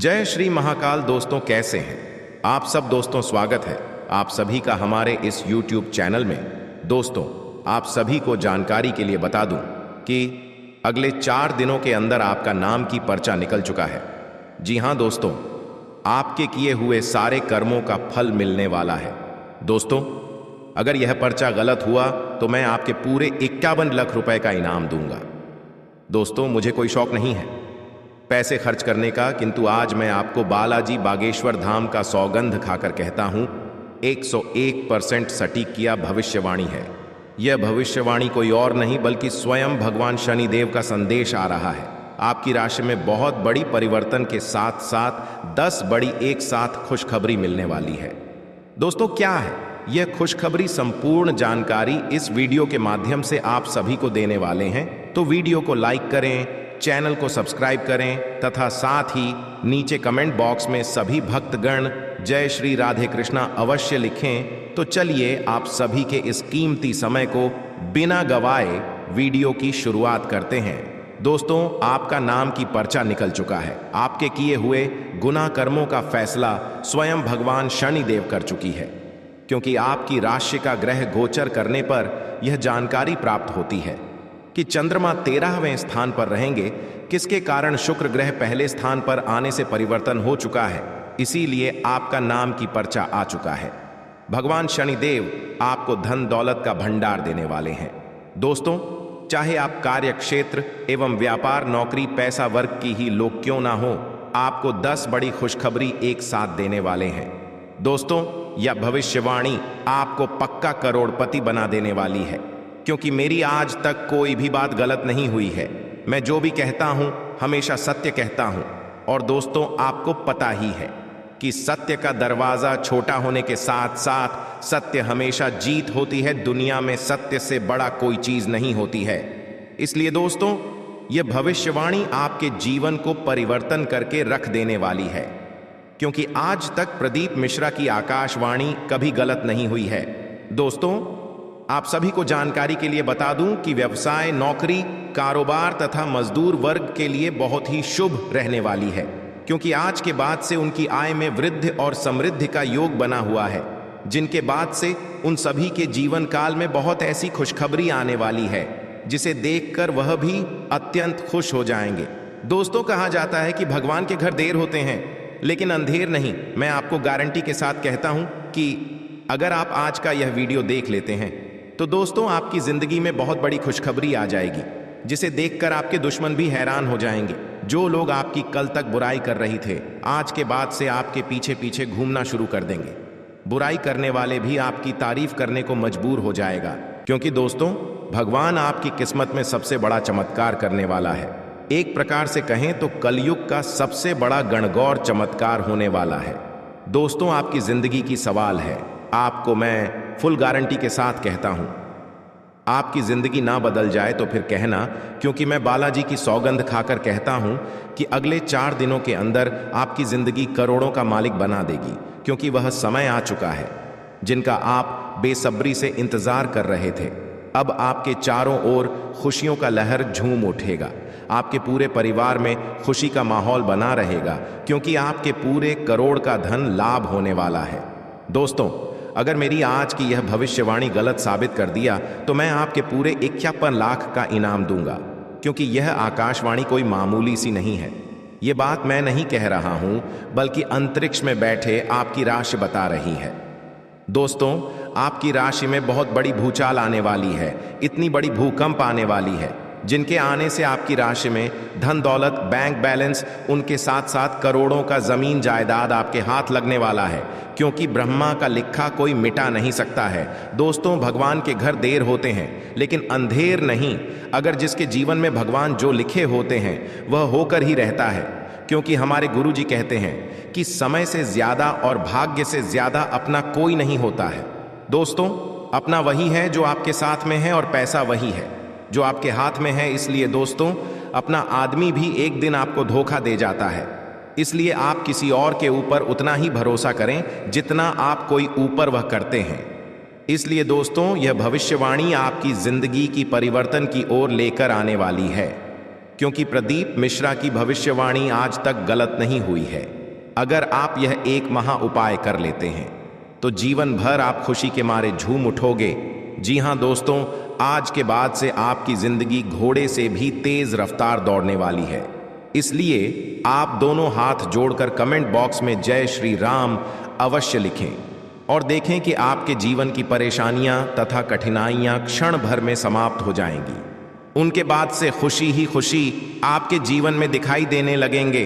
जय श्री महाकाल। दोस्तों कैसे हैं आप सब। दोस्तों स्वागत है आप सभी का हमारे इस YouTube चैनल में। दोस्तों आप सभी को जानकारी के लिए बता दूं कि अगले 4 दिनों के अंदर आपका नाम की पर्चा निकल चुका है। जी हां दोस्तों, आपके किए हुए सारे कर्मों का फल मिलने वाला है। दोस्तों अगर यह पर्चा गलत हुआ तो मैं आपके पूरे 51 लाख रुपए का इनाम दूंगा। दोस्तों मुझे कोई शौक नहीं है पैसे खर्च करने का, किंतु आज मैं आपको बालाजी बागेश्वर धाम का सौगंध खाकर कहता हूं 101% सटीक किया भविष्यवाणी है। यह भविष्यवाणी कोई और नहीं बल्कि स्वयं भगवान शनिदेव का संदेश आ रहा है। आपकी राशि में बहुत बड़ी परिवर्तन के साथ साथ 10 बड़ी एक साथ खुशखबरी मिलने वाली है। दोस्तों क्या है यह खुशखबरी? संपूर्ण जानकारी इस वीडियो के माध्यम से आप सभी को देने वाले हैं, तो वीडियो को लाइक करें, चैनल को सब्सक्राइब करें तथा साथ ही नीचे कमेंट बॉक्स में सभी भक्तगण जय श्री राधे कृष्णा अवश्य लिखें। तो चलिए आप सभी के इस कीमती समय को बिना गवाए वीडियो की शुरुआत करते हैं। दोस्तों आपका नाम की पर्चा निकल चुका है। आपके किए हुए गुनाह कर्मों का फैसला स्वयं भगवान शनिदेव कर चुकी है, क्योंकि आपकी राशि का ग्रह गोचर करने पर यह जानकारी प्राप्त होती है कि चंद्रमा 13वें स्थान पर रहेंगे, किसके कारण शुक्र ग्रह पहले स्थान पर आने से परिवर्तन हो चुका है। इसीलिए आपका नाम की पर्चा आ चुका है। भगवान शनिदेव आपको धन दौलत का भंडार देने वाले हैं। दोस्तों चाहे आप कार्य क्षेत्र एवं व्यापार नौकरी पैसा वर्ग की ही लोग क्यों ना हो, आपको 10 बड़ी खुशखबरी एक साथ देने वाले हैं। दोस्तों यह भविष्यवाणी आपको पक्का करोड़पति बना देने वाली है, क्योंकि मेरी आज तक कोई भी बात गलत नहीं हुई है। मैं जो भी कहता हूं हमेशा सत्य कहता हूं। और दोस्तों आपको पता ही है कि सत्य का दरवाजा छोटा होने के साथ साथ सत्य हमेशा जीत होती है। दुनिया में सत्य से बड़ा कोई चीज नहीं होती है। इसलिए दोस्तों यह भविष्यवाणी आपके जीवन को परिवर्तन करके रख देने वाली है, क्योंकि आज तक प्रदीप मिश्रा की आकाशवाणी कभी गलत नहीं हुई है। दोस्तों आप सभी को जानकारी के लिए बता दूं कि व्यवसाय नौकरी कारोबार तथा मजदूर वर्ग के लिए बहुत ही शुभ रहने वाली है, क्योंकि आज के बाद से उनकी आय में वृद्धि और समृद्धि का योग बना हुआ है, जिनके बाद से उन सभी के जीवन काल में बहुत ऐसी खुशखबरी आने वाली है जिसे देखकर वह भी अत्यंत खुश हो जाएंगे। दोस्तों कहा जाता है कि भगवान के घर देर होते हैं लेकिन अंधेर नहीं। मैं आपको गारंटी के साथ कहता हूं कि अगर आप आज का यह वीडियो देख लेते हैं तो दोस्तों आपकी जिंदगी में बहुत बड़ी खुशखबरी आ जाएगी, जिसे देखकर आपके दुश्मन भी हैरान हो जाएंगे। जो लोग आपकी कल तक बुराई कर रही थे, आज के बाद से आपके पीछे पीछे घूमना शुरू कर देंगे। बुराई करने वाले भी आपकी तारीफ करने को मजबूर हो जाएगा, क्योंकि दोस्तों भगवान आपकी किस्मत में सबसे बड़ा चमत्कार करने वाला है। एक प्रकार से कहें तो कलयुग का सबसे बड़ा गणगौर चमत्कार होने वाला है। दोस्तों आपकी जिंदगी की सवाल है। आपको मैं फुल गारंटी के साथ कहता हूं, आपकी जिंदगी ना बदल जाए तो फिर कहना, क्योंकि मैं बालाजी की सौगंध खाकर कहता हूं कि अगले 4 दिनों के अंदर आपकी जिंदगी करोड़ों का मालिक बना देगी, क्योंकि वह समय आ चुका है जिनका आप बेसब्री से इंतजार कर रहे थे। अब आपके चारों ओर खुशियों का लहर झूम उठेगा। आपके पूरे परिवार में खुशी का माहौल बना रहेगा, क्योंकि आपके पूरे करोड़ का धन लाभ होने वाला है। दोस्तों अगर मेरी आज की यह भविष्यवाणी गलत साबित कर दिया तो मैं आपके पूरे 51 लाख का इनाम दूंगा, क्योंकि यह आकाशवाणी कोई मामूली सी नहीं है। यह बात मैं नहीं कह रहा हूं बल्कि अंतरिक्ष में बैठे आपकी राशि बता रही है। दोस्तों आपकी राशि में बहुत बड़ी भूचाल आने वाली है, इतनी बड़ी भूकंप आने वाली है जिनके आने से आपकी राशि में धन दौलत बैंक बैलेंस उनके साथ साथ करोड़ों का जमीन जायदाद आपके हाथ लगने वाला है, क्योंकि ब्रह्मा का लिखा कोई मिटा नहीं सकता है। दोस्तों भगवान के घर देर होते हैं लेकिन अंधेर नहीं। अगर जिसके जीवन में भगवान जो लिखे होते हैं वह होकर ही रहता है, क्योंकि हमारे गुरु जी कहते हैं कि समय से ज्यादा और भाग्य से ज्यादा अपना कोई नहीं होता है। दोस्तों अपना वही है जो आपके साथ में है और पैसा वही है जो आपके हाथ में है। इसलिए दोस्तों अपना आदमी भी एक दिन आपको धोखा दे जाता है, इसलिए आप किसी और के ऊपर उतना ही भरोसा करें जितना आप कोई ऊपर वह करते हैं। इसलिए दोस्तों यह भविष्यवाणी आपकी जिंदगी की परिवर्तन की ओर लेकर आने वाली है, क्योंकि प्रदीप मिश्रा की भविष्यवाणी आज तक गलत नहीं हुई है। अगर आप यह एक महा उपाय कर लेते हैं तो जीवन भर आप खुशी के मारे झूम उठोगे। जी हां दोस्तों, आज के बाद से आपकी जिंदगी घोड़े से भी तेज रफ्तार दौड़ने वाली है। इसलिए आप दोनों हाथ जोड़कर कमेंट बॉक्स में जय श्री राम अवश्य लिखें और देखें कि आपके जीवन की परेशानियां तथा कठिनाइयां क्षण भर में समाप्त हो जाएंगी। उनके बाद से खुशी ही खुशी आपके जीवन में दिखाई देने लगेंगे,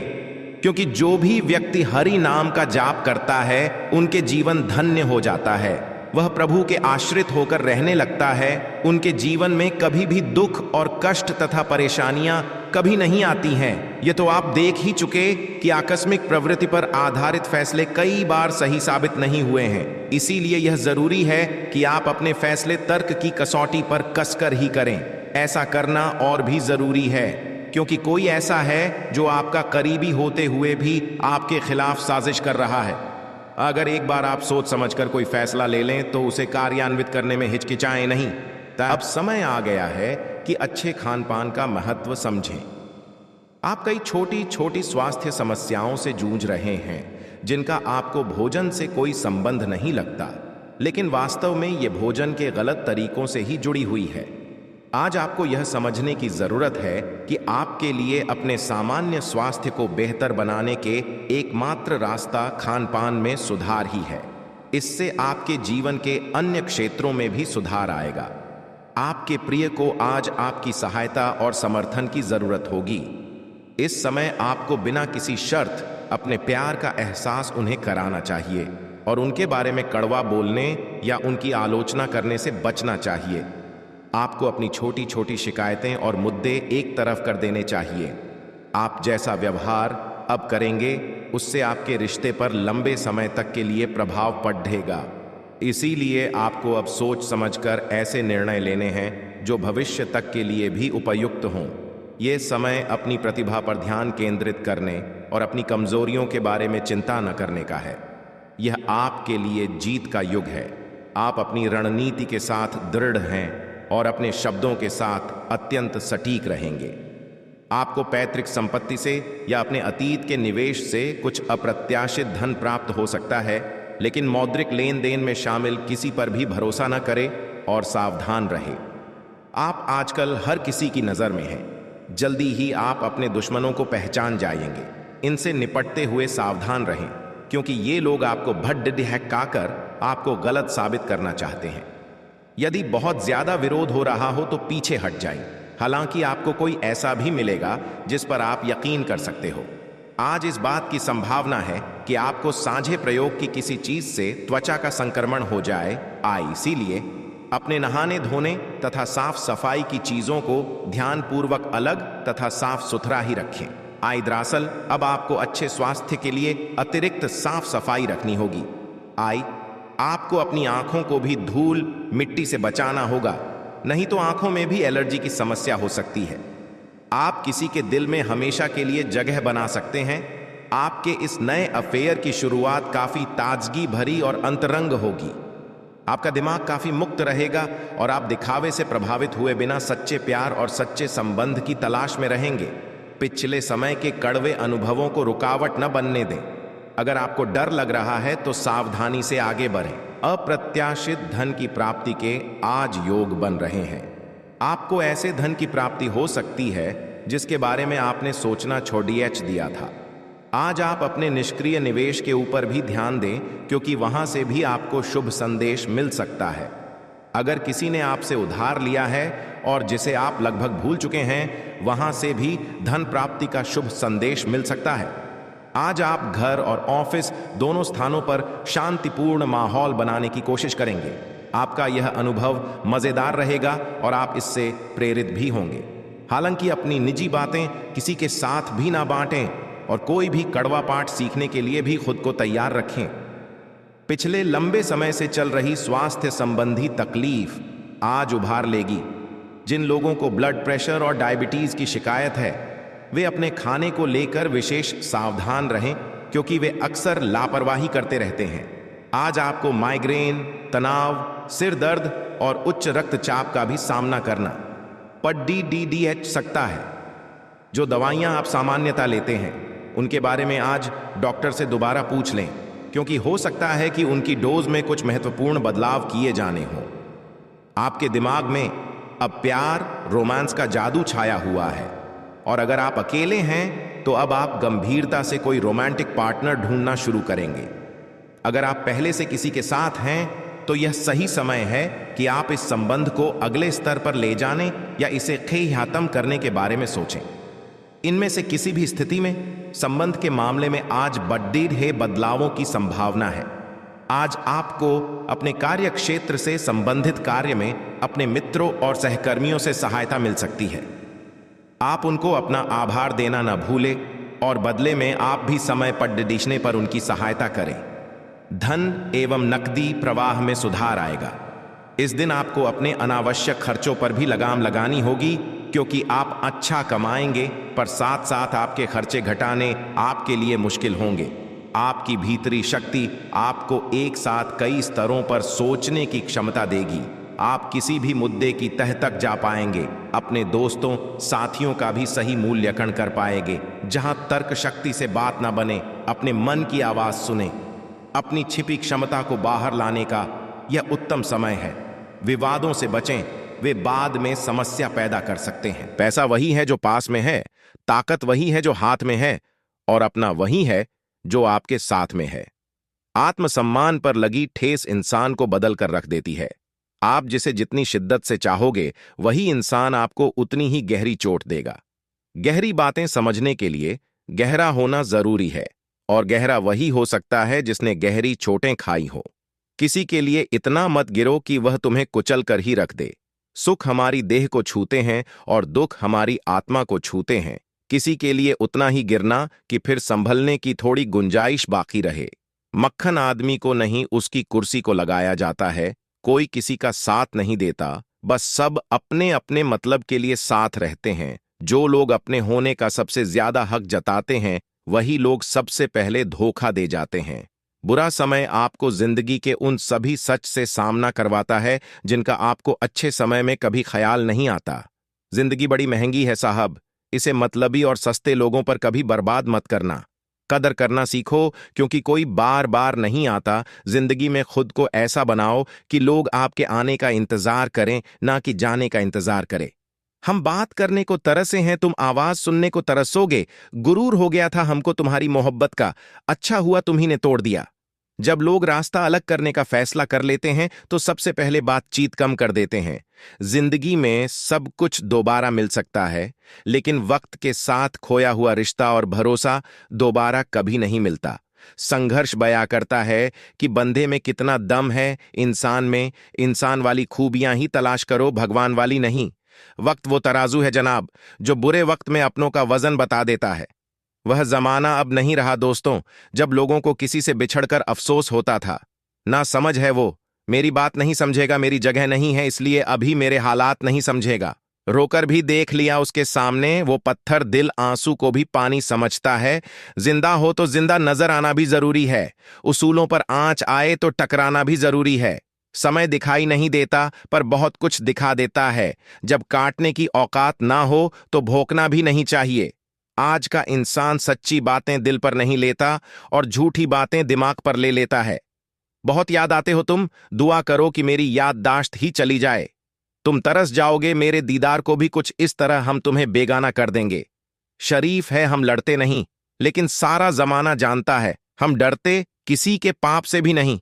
क्योंकि जो भी व्यक्ति हरि नाम का जाप करता है उनके जीवन धन्य हो जाता है। वह प्रभु के आश्रित होकर रहने लगता है। उनके जीवन में कभी भी दुख और कष्ट तथा परेशानियां कभी नहीं आती हैं। ये तो आप देख ही चुके कि आकस्मिक प्रवृत्ति पर आधारित फैसले कई बार सही साबित नहीं हुए हैं। इसीलिए यह जरूरी है कि आप अपने फैसले तर्क की कसौटी पर कसकर ही करें। ऐसा करना और भी जरूरी है, क्योंकि कोई ऐसा है जो आपका करीबी होते हुए भी आपके खिलाफ साजिश कर रहा है। अगर एक बार आप सोच समझकर कोई फैसला ले लें तो उसे कार्यान्वित करने में हिचकिचाएं नहीं। अब समय आ गया है कि अच्छे खान पान का महत्व समझें। आप कई छोटी छोटी स्वास्थ्य समस्याओं से जूझ रहे हैं जिनका आपको भोजन से कोई संबंध नहीं लगता, लेकिन वास्तव में ये भोजन के गलत तरीकों से ही जुड़ी हुई है। आज आपको यह समझने की जरूरत है कि आपके लिए अपने सामान्य स्वास्थ्य को बेहतर बनाने के एकमात्र रास्ता खान पान में सुधार ही है। इससे आपके जीवन के अन्य क्षेत्रों में भी सुधार आएगा। आपके प्रिय को आज आपकी सहायता और समर्थन की जरूरत होगी। इस समय आपको बिना किसी शर्त अपने प्यार का एहसास उन्हें कराना चाहिए और उनके बारे में कड़वा बोलने या उनकी आलोचना करने से बचना चाहिए। आपको अपनी छोटी छोटी शिकायतें और मुद्दे एक तरफ कर देने चाहिए। आप जैसा व्यवहार अब करेंगे उससे आपके रिश्ते पर लंबे समय तक के लिए प्रभाव पड़ेगा। इसीलिए आपको अब सोच समझकर ऐसे निर्णय लेने हैं जो भविष्य तक के लिए भी उपयुक्त हों। ये समय अपनी प्रतिभा पर ध्यान केंद्रित करने और अपनी कमजोरियों के बारे में चिंता न करने का है। यह आपके लिए जीत का युग है। आप अपनी रणनीति के साथ दृढ़ हैं और अपने शब्दों के साथ अत्यंत सटीक रहेंगे। आपको पैतृक संपत्ति से या अपने अतीत के निवेश से कुछ अप्रत्याशित धन प्राप्त हो सकता है, लेकिन मौद्रिक लेन देन में शामिल किसी पर भी भरोसा न करें और सावधान रहे। आप आजकल हर किसी की नज़र में हैं। जल्दी ही आप अपने दुश्मनों को पहचान जाएंगे। इनसे निपटते हुए सावधान रहें, क्योंकि ये लोग आपको भड़काकर आपको गलत साबित करना चाहते हैं। यदि बहुत ज्यादा विरोध हो रहा हो तो पीछे हट जाएं। हालांकि आपको कोई ऐसा भी मिलेगा जिस पर आप यकीन कर सकते हो। आज इस बात की संभावना है कि आपको साझे प्रयोग की किसी चीज से त्वचा का संक्रमण हो जाए। इसीलिए अपने नहाने धोने तथा साफ सफाई की चीजों को ध्यानपूर्वक अलग तथा साफ सुथरा ही रखें। दरअसल अब आपको अच्छे स्वास्थ्य के लिए अतिरिक्त साफ सफाई रखनी होगी। आपको अपनी आंखों को भी धूल मिट्टी से बचाना होगा, नहीं तो आंखों में भी एलर्जी की समस्या हो सकती है। आप किसी के दिल में हमेशा के लिए जगह बना सकते हैं। आपके इस नए अफेयर की शुरुआत काफी ताजगी भरी और अंतरंग होगी। आपका दिमाग काफी मुक्त रहेगा और आप दिखावे से प्रभावित हुए बिना सच्चे प्यार और सच्चे संबंध की तलाश में रहेंगे। पिछले समय के कड़वे अनुभवों को रुकावट न बनने दें। अगर आपको डर लग रहा है तो सावधानी से आगे बढ़ें। अप्रत्याशित धन की प्राप्ति के आज योग बन रहे हैं। आपको ऐसे धन की प्राप्ति हो सकती है जिसके बारे में आपने सोचना छोड़ दिया था। आज आप अपने निष्क्रिय निवेश के ऊपर भी ध्यान दें, क्योंकि वहां से भी आपको शुभ संदेश मिल सकता है। अगर किसी ने आपसे उधार लिया है और जिसे आप लगभग भूल चुके हैं, वहां से भी धन प्राप्ति का शुभ संदेश मिल सकता है। आज आप घर और ऑफिस दोनों स्थानों पर शांतिपूर्ण माहौल बनाने की कोशिश करेंगे। आपका यह अनुभव मजेदार रहेगा और आप इससे प्रेरित भी होंगे। हालांकि अपनी निजी बातें किसी के साथ भी ना बांटें और कोई भी कड़वा पाठ सीखने के लिए भी खुद को तैयार रखें। पिछले लंबे समय से चल रही स्वास्थ्य संबंधी तकलीफ आज उभार लेगी। जिन लोगों को ब्लड प्रेशर और डायबिटीज की शिकायत है, वे अपने खाने को लेकर विशेष सावधान रहें, क्योंकि वे अक्सर लापरवाही करते रहते हैं। आज आपको माइग्रेन, तनाव, सिर दर्द और उच्च रक्तचाप का भी सामना करना पड़ सकता है। जो दवाइयां आप सामान्यतः लेते हैं उनके बारे में आज डॉक्टर से दोबारा पूछ लें, क्योंकि हो सकता है कि उनकी डोज में कुछ महत्वपूर्ण बदलाव किए जाने हों। आपके दिमाग में अब प्यार, रोमांस का जादू छाया हुआ है, और अगर आप अकेले हैं तो अब आप गंभीरता से कोई रोमांटिक पार्टनर ढूंढना शुरू करेंगे। अगर आप पहले से किसी के साथ हैं तो यह सही समय है कि आप इस संबंध को अगले स्तर पर ले जाने या इसे खत्म करने के बारे में सोचें। इनमें से किसी भी स्थिति में संबंध के मामले में आज बड़े बदलावों की संभावना है। आज आपको अपने कार्य क्षेत्र से संबंधित कार्य में अपने मित्रों और सहकर्मियों से सहायता मिल सकती है। आप उनको अपना आभार देना न भूलें और बदले में आप भी समय पड़ने पर उनकी सहायता करें। धन एवं नकदी प्रवाह में सुधार आएगा। इस दिन आपको अपने अनावश्यक खर्चों पर भी लगाम लगानी होगी, क्योंकि आप अच्छा कमाएंगे पर साथ साथ आपके खर्चे घटाने आपके लिए मुश्किल होंगे। आपकी भीतरी शक्ति आपको एक साथ कई स्तरों पर सोचने की क्षमता देगी। आप किसी भी मुद्दे की तह तक जा पाएंगे, अपने दोस्तों साथियों का भी सही मूल्यांकन कर पाएंगे। जहां तर्क शक्ति से बात ना बने, अपने मन की आवाज सुने। अपनी छिपी क्षमता को बाहर लाने का यह उत्तम समय है। विवादों से बचें, वे बाद में समस्या पैदा कर सकते हैं। पैसा वही है जो पास में है, ताकत वही है जो हाथ में है, और अपना वही है जो आपके साथ में है। आत्मसम्मान पर लगी ठेस इंसान को बदल कर रख देती है। आप जिसे जितनी शिद्दत से चाहोगे, वही इंसान आपको उतनी ही गहरी चोट देगा। गहरी बातें समझने के लिए गहरा होना जरूरी है, और गहरा वही हो सकता है जिसने गहरी चोटें खाई हो। किसी के लिए इतना मत गिरो कि वह तुम्हें कुचल कर ही रख दे। सुख हमारी देह को छूते हैं और दुख हमारी आत्मा को छूते हैं। किसी के लिए उतना ही गिरना कि फिर संभलने की थोड़ी गुंजाइश बाकी रहे। मक्खन आदमी को नहीं, उसकी कुर्सी को लगाया जाता है। कोई किसी का साथ नहीं देता, बस सब अपने अपने मतलब के लिए साथ रहते हैं। जो लोग अपने होने का सबसे ज्यादा हक जताते हैं, वही लोग सबसे पहले धोखा दे जाते हैं। बुरा समय आपको जिंदगी के उन सभी सच से सामना करवाता है जिनका आपको अच्छे समय में कभी ख्याल नहीं आता। जिंदगी बड़ी महंगी है साहब, इसे मतलबी और सस्ते लोगों पर कभी बर्बाद मत करना। कदर करना सीखो, क्योंकि कोई बार बार नहीं आता। जिंदगी में खुद को ऐसा बनाओ कि लोग आपके आने का इंतजार करें, ना कि जाने का इंतजार करें। हम बात करने को तरसे हैं, तुम आवाज सुनने को तरसोगे। गुरूर हो गया था हमको तुम्हारी मोहब्बत का, अच्छा हुआ तुम्ही ने तोड़ दिया। जब लोग रास्ता अलग करने का फैसला कर लेते हैं तो सबसे पहले बातचीत कम कर देते हैं। जिंदगी में सब कुछ दोबारा मिल सकता है, लेकिन वक्त के साथ खोया हुआ रिश्ता और भरोसा दोबारा कभी नहीं मिलता। संघर्ष बयां करता है कि बंदे में कितना दम है, इंसान वाली खूबियां ही तलाश करो, भगवान वाली नहीं। वक्त वो तराजू है जनाब, जो बुरे वक्त में अपनों का वजन बता देता है। वह जमाना अब नहीं रहा दोस्तों, जब लोगों को किसी से बिछड़कर अफसोस होता था। ना समझ है वो, मेरी बात नहीं समझेगा, मेरी जगह नहीं है, इसलिए अभी मेरे हालात नहीं समझेगा। रोकर भी देख लिया उसके सामने, वो पत्थर दिल आंसू को भी पानी समझता है। जिंदा हो तो जिंदा नजर आना भी जरूरी है। उसूलों पर आंच आए तो टकराना भी जरूरी है। समय दिखाई नहीं देता, पर बहुत कुछ दिखा देता है। जब काटने की औकात ना हो तो भोंकना भी नहीं चाहिए। आज का इंसान सच्ची बातें दिल पर नहीं लेता और झूठी बातें दिमाग पर ले लेता है। बहुत याद आते हो तुम, दुआ करो कि मेरी याददाश्त ही चली जाए। तुम तरस जाओगे मेरे दीदार को भी, कुछ इस तरह हम तुम्हें बेगाना कर देंगे। शरीफ है हम लड़ते नहीं, लेकिन सारा जमाना जानता है हम डरते किसी के पाप से भी नहीं।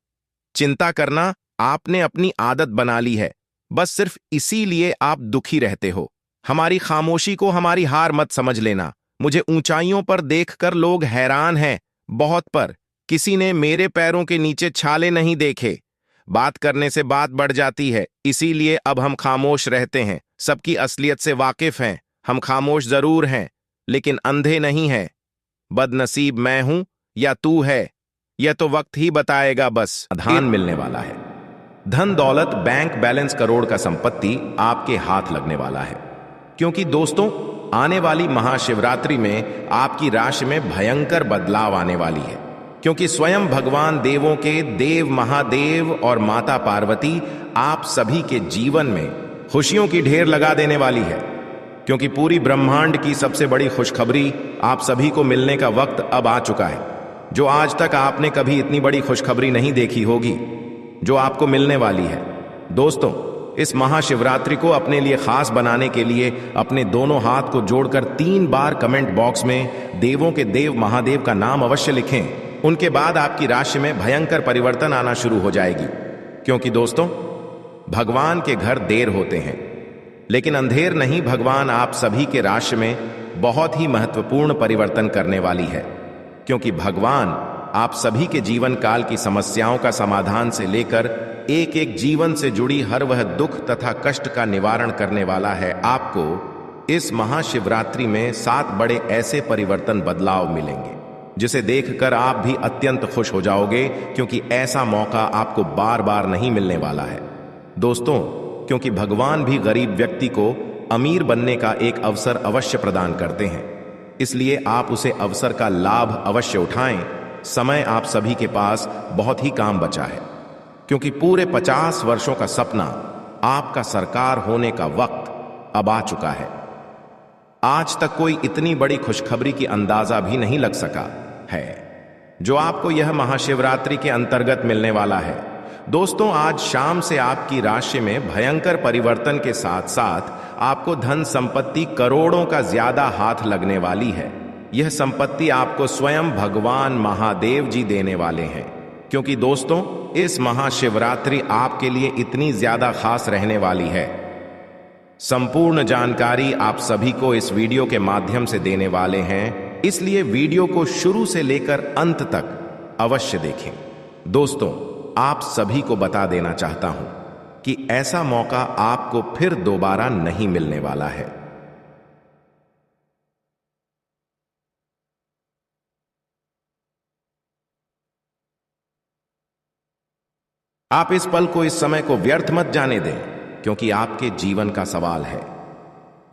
चिंता करना आपने अपनी आदत बना ली है, बस सिर्फ इसीलिए आप दुखी रहते हो। हमारी खामोशी को हमारी हार मत समझ लेना। मुझे ऊंचाइयों पर देखकर लोग हैरान हैं, बहुत, पर किसी ने मेरे पैरों के नीचे छाले नहीं देखे। बात करने से बात बढ़ जाती है, इसीलिए अब हम खामोश रहते हैं। सबकी असलियत से वाकिफ हैं। हम खामोश जरूर हैं, लेकिन अंधे नहीं हैं। बदनसीब मैं हूं या तू है, यह तो वक्त ही बताएगा। बस धन मिलने वाला है, धन दौलत, बैंक बैलेंस, करोड़ का संपत्ति आपके हाथ लगने वाला है। क्योंकि दोस्तों, आने वाली महाशिवरात्रि में आपकी राशि में भयंकर बदलाव आने वाली है, क्योंकि स्वयं भगवान देवों के देव महादेव और माता पार्वती आप सभी के जीवन में खुशियों की ढेर लगा देने वाली है। क्योंकि पूरी ब्रह्मांड की सबसे बड़ी खुशखबरी आप सभी को मिलने का वक्त अब आ चुका है। जो आज तक आपने कभी इतनी बड़ी खुशखबरी नहीं देखी होगी, जो आपको मिलने वाली है। दोस्तों, इस महाशिवरात्रि को अपने लिए खास बनाने के लिए अपने दोनों हाथ को जोड़कर 3 बार कमेंट बॉक्स में देवों के देव महादेव का नाम अवश्य लिखें। उनके बाद आपकी राशि में भयंकर परिवर्तन आना शुरू हो जाएगी। क्योंकि दोस्तों, भगवान के घर देर होते हैं, लेकिन अंधेर नहीं। भगवान आप सभी के राशि में बहुत ही महत्वपूर्ण परिवर्तन करने वाली है। क्योंकि भगवान आप सभी के जीवन काल की समस्याओं का समाधान से लेकर एक एक जीवन से जुड़ी हर वह दुख तथा कष्ट का निवारण करने वाला है। आपको इस महाशिवरात्रि में 7 बड़े ऐसे परिवर्तन बदलाव मिलेंगे जिसे देखकर आप भी अत्यंत खुश हो जाओगे, क्योंकि ऐसा मौका आपको बार बार नहीं मिलने वाला है। दोस्तों, क्योंकि भगवान भी गरीब व्यक्ति को अमीर बनने का एक अवसर अवश्य प्रदान करते हैं, इसलिए आप उसे अवसर का लाभ अवश्य उठाएं। समय आप सभी के पास बहुत ही काम बचा है, क्योंकि पूरे 50 वर्षों का सपना आपका सरकार होने का वक्त अब आ चुका है। आज तक कोई इतनी बड़ी खुशखबरी की अंदाजा भी नहीं लग सका है जो आपको यह महाशिवरात्रि के अंतर्गत मिलने वाला है। दोस्तों, आज शाम से आपकी राशि में भयंकर परिवर्तन के साथ साथ आपको धन संपत्ति करोड़ों का ज्यादा हाथ लगने वाली है। यह संपत्ति आपको स्वयं भगवान महादेव जी देने वाले हैं। क्योंकि दोस्तों, इस महाशिवरात्रि आपके लिए इतनी ज्यादा खास रहने वाली है। संपूर्ण जानकारी आप सभी को इस वीडियो के माध्यम से देने वाले हैं, इसलिए वीडियो को शुरू से लेकर अंत तक अवश्य देखें। दोस्तों, आप सभी को बता देना चाहता हूं कि ऐसा मौका आपको फिर दोबारा नहीं मिलने वाला है। आप इस पल को, इस समय को व्यर्थ मत जाने दें, क्योंकि आपके जीवन का सवाल है।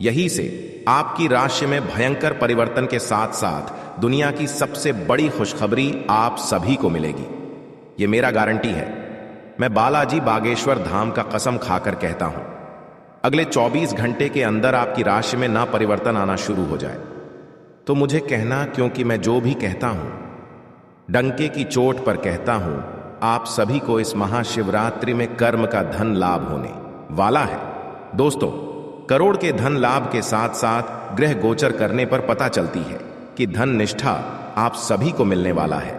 यही से आपकी राशि में भयंकर परिवर्तन के साथ साथ दुनिया की सबसे बड़ी खुशखबरी आप सभी को मिलेगी। यह मेरा गारंटी है। मैं बालाजी बागेश्वर धाम का कसम खाकर कहता हूं, अगले 24 घंटे के अंदर आपकी राशि में ना परिवर्तन आना शुरू हो जाए तो मुझे कहना, क्योंकि मैं जो भी कहता हूं डंके की चोट पर कहता हूं। आप सभी को इस महाशिवरात्रि में कर्म का धन लाभ होने वाला है। दोस्तों, करोड़ के धन लाभ के साथ साथ ग्रह गोचर करने पर पता चलती है कि धन निष्ठा आप सभी को मिलने वाला है।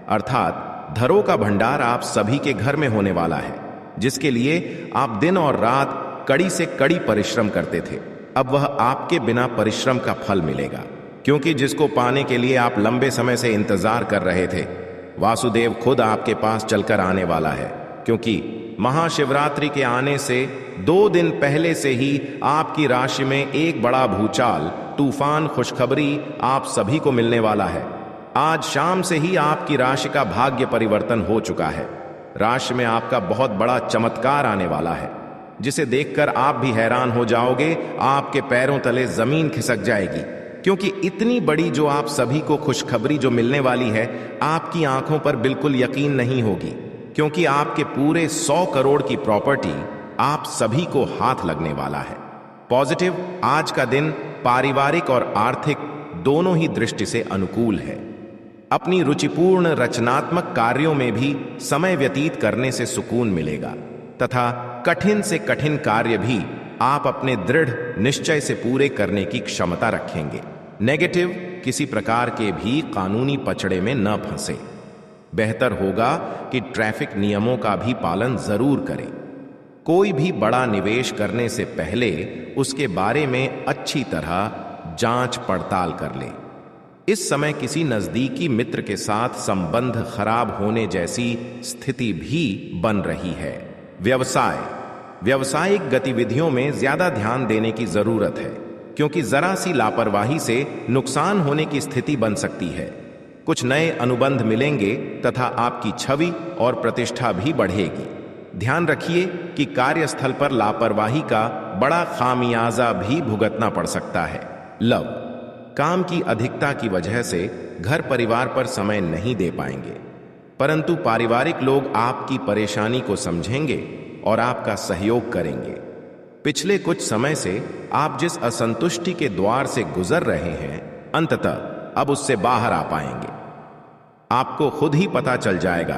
अर्थात धरों का भंडार आप सभी के घर में होने वाला है, जिसके लिए आप दिन और रात कड़ी से कड़ी परिश्रम करते थे। अब वह आपके बिना परिश्रम का फल मिलेगा, क्योंकि जिसको पाने के लिए आप लंबे समय से इंतजार कर रहे थे, वासुदेव खुद आपके पास चलकर आने वाला है। क्योंकि महाशिवरात्रि के आने से 2 दिन पहले से ही आपकी राशि में एक बड़ा भूचाल, तूफान, खुशखबरी आप सभी को मिलने वाला है। आज शाम से ही आपकी राशि का भाग्य परिवर्तन हो चुका है। राशि में आपका बहुत बड़ा चमत्कार आने वाला है, जिसे देखकर आप भी हैरान हो जाओगे। आपके पैरों तले जमीन खिसक जाएगी, क्योंकि इतनी बड़ी जो आप सभी को खुशखबरी जो मिलने वाली है, आपकी आंखों पर बिल्कुल यकीन नहीं होगी। क्योंकि आपके पूरे 100 करोड़ की प्रॉपर्टी आप सभी को हाथ लगने वाला है। पॉजिटिव, आज का दिन पारिवारिक और आर्थिक दोनों ही दृष्टि से अनुकूल है। अपनी रुचिपूर्ण रचनात्मक कार्यों में भी समय व्यतीत करने से सुकून मिलेगा तथा कठिन से कठिन कार्य भी आप अपने दृढ़ निश्चय से पूरे करने की क्षमता रखेंगे। नेगेटिव, किसी प्रकार के भी कानूनी पचड़े में न फंसे। बेहतर होगा कि ट्रैफिक नियमों का भी पालन जरूर करें। कोई भी बड़ा निवेश करने से पहले उसके बारे में अच्छी तरह जांच पड़ताल कर ले। इस समय किसी नजदीकी मित्र के साथ संबंध खराब होने जैसी स्थिति भी बन रही है। व्यवसाय, व्यावसायिक गतिविधियों में ज्यादा ध्यान देने की जरूरत है, क्योंकि जरा सी लापरवाही से नुकसान होने की स्थिति बन सकती है। कुछ नए अनुबंध मिलेंगे तथा आपकी छवि और प्रतिष्ठा भी बढ़ेगी। ध्यान रखिए कि कार्यस्थल पर लापरवाही का बड़ा खामियाजा भी भुगतना पड़ सकता है। लव, काम की अधिकता की वजह से घर परिवार पर समय नहीं दे पाएंगे, परंतु पारिवारिक लोग आपकी परेशानी को समझेंगे और आपका सहयोग करेंगे। पिछले कुछ समय से आप जिस असंतुष्टि के द्वार से गुजर रहे हैं, अंततः अब उससे बाहर आ पाएंगे। आपको खुद ही पता चल जाएगा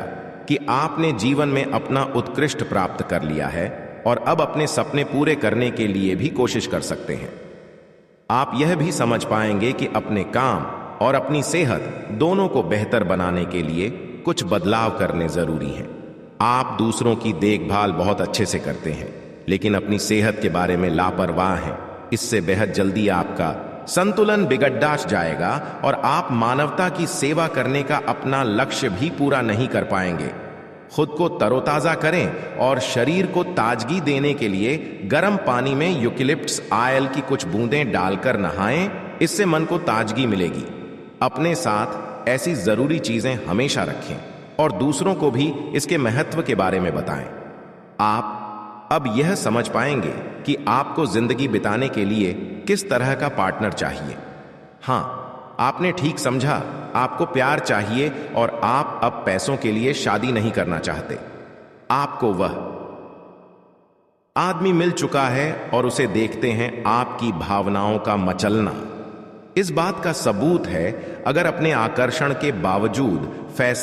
कि आपने जीवन में अपना उत्कृष्ट प्राप्त कर लिया है और अब अपने सपने पूरे करने के लिए भी कोशिश कर सकते हैं। आप यह भी समझ पाएंगे कि अपने काम और अपनी सेहत दोनों को बेहतर बनाने के लिए कुछ बदलाव करने जरूरी हैं। आप दूसरों की देखभाल बहुत अच्छे से करते हैं, लेकिन अपनी सेहत के बारे में लापरवाह हैं। इससे बेहद जल्दी आपका संतुलन बिगड़ जाएगा और आप मानवता की सेवा करने का अपना लक्ष्य भी पूरा नहीं कर पाएंगे। खुद को तरोताजा करें और शरीर को ताजगी देने के लिए गर्म पानी में यूकेलिप्टस ऑयल की कुछ बूंदें डालकर नहाएं। इससे मन को ताजगी मिलेगी। अपने साथ ऐसी जरूरी चीजें हमेशा रखें और दूसरों को भी इसके महत्व के बारे में बताएं। आप अब यह समझ पाएंगे कि आपको जिंदगी बिताने के लिए किस तरह का पार्टनर चाहिए। हां, आपने ठीक समझा, आपको प्यार चाहिए और आप अब पैसों के लिए शादी नहीं करना चाहते। आपको वह आदमी मिल चुका है और उसे देखते हैं आपकी भावनाओं का मचलना। इस बात का सबूत है, अगर अपने आकर्षण के बावजूद फैसला